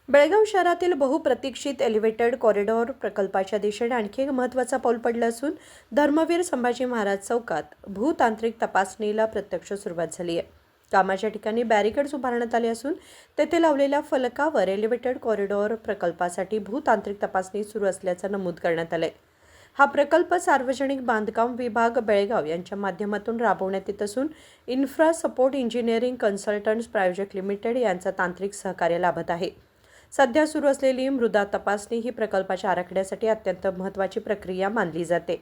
बेळगाव शहरातील बहुप्रतीक्षित elevated corridor प्रकल्पाच्या दिशेने आणखी एक महत्त्वाचा पाऊल पडलं असून धर्मवीर संभाजी महाराज चौकात भूतांत्रिक तपासणीला प्रत्यक्ष सुरुवात झाली आहे. कामाच्या ठिकाणी बॅरिकेड्स उभारण्यात आले असून तेथे लावलेल्या फलकावर एलिव्हेटेड कॉरिडॉर प्रकल्पासाठी भूतांत्रिक तपासणी सुरू असल्याचं नमूद करण्यात आलंय. हा प्रकल्प सार्वजनिक बांधकाम विभाग बेळगाव यांच्या माध्यमातून राबवण्यात येत असून infra support engineering consultants private limited यांचा तांत्रिक सहकार्य लाभत आहे. सध्या सुरू असलेली मृदा तपासणी ही प्रकल्पाच्या आराखड्यासाठी अत्यंत महत्त्वाची प्रक्रिया मानली जाते.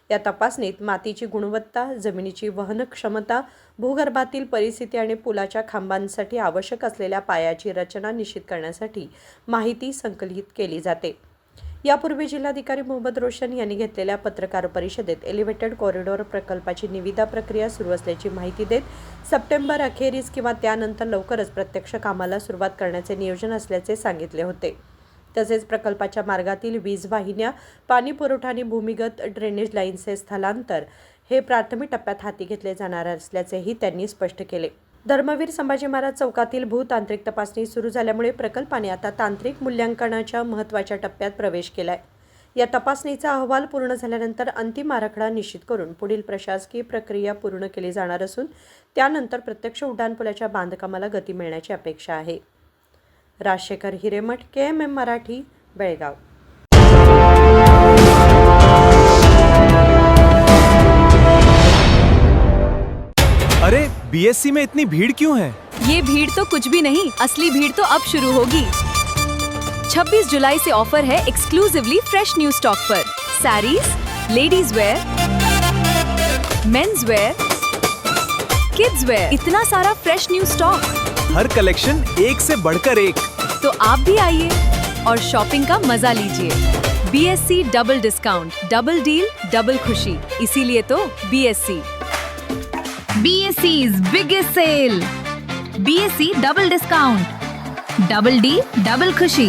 या तपासणीत मातीची गुणवत्ता, जमिनीची वहन क्षमता, भूगर्भातील परिस्थिती आणि पुलाच्या खांबांसाठी आवश्यक असलेल्या पायाची रचना निश्चित करण्यासाठी माहिती संकलित केली जाते. यापूर्वी जिल्हाधिकारी मोहम्मद रोशन यांनी घेतलेल्या पत्रकार परिषदेत एलिव्हेटेड कॉरिडॉर प्रकल्पाची निविदा प्रक्रिया सुरू असल्याची माहिती देत सप्टेंबर अखेरीस किंवा त्यानंतर लवकरच प्रत्यक्ष कामाला सुरुवात करण्याचे नियोजन असल्याचे सांगितले होते. तसेच प्रकल्पाच्या मार्गातील वीज वाहिन्या, पाणी पुरवठा आणि भूमिगत ड्रेनेज लाईनचे स्थलांतर हे प्राथमिक टप्प्यात हाती घेतले जाणार असल्याचेही त्यांनी स्पष्ट केले. धर्मवीर संभाजी महाराज चौकातील भूतांत्रिक तपासणी सुरू झाल्यामुळे प्रकल्पाने आता तांत्रिक मूल्यांकनाच्या महत्त्वाच्या टप्प्यात प्रवेश केलाय. या तपासणीचा अहवाल पूर्ण झाल्यानंतर अंतिम आराखडा निश्चित करून पुढील प्रशासकीय प्रक्रिया पूर्ण केली जाणार असून त्यानंतर प्रत्यक्ष उड्डाणपुलाच्या बांधकामाला गती मिळण्याची अपेक्षा आहे. राजशेखर हिरेमठ, KMM मराठी, बेळगाव. अरे BSc में इतनी भीड़ क्यों है? ये भीड़ तो कुछ भी नहीं, असली भीड़ तो अब शुरू होगी। 26 जुलाई से ऑफर है एक्सक्लूसिवली फ्रेश न्यू स्टॉक पर। Saris, ladies wear, men's wear, kids wear, इतना सारा फ्रेश न्यू स्टॉक। हर कलेक्शन एक से बढ़कर एक। तो आप भी आइए और शॉपिंग का मजा लीजिए। BSc double discount, double deal, double खुशी, इसीलिए तो BSc। BSc's biggest sale. BSc double discount. Double D, double खुशी.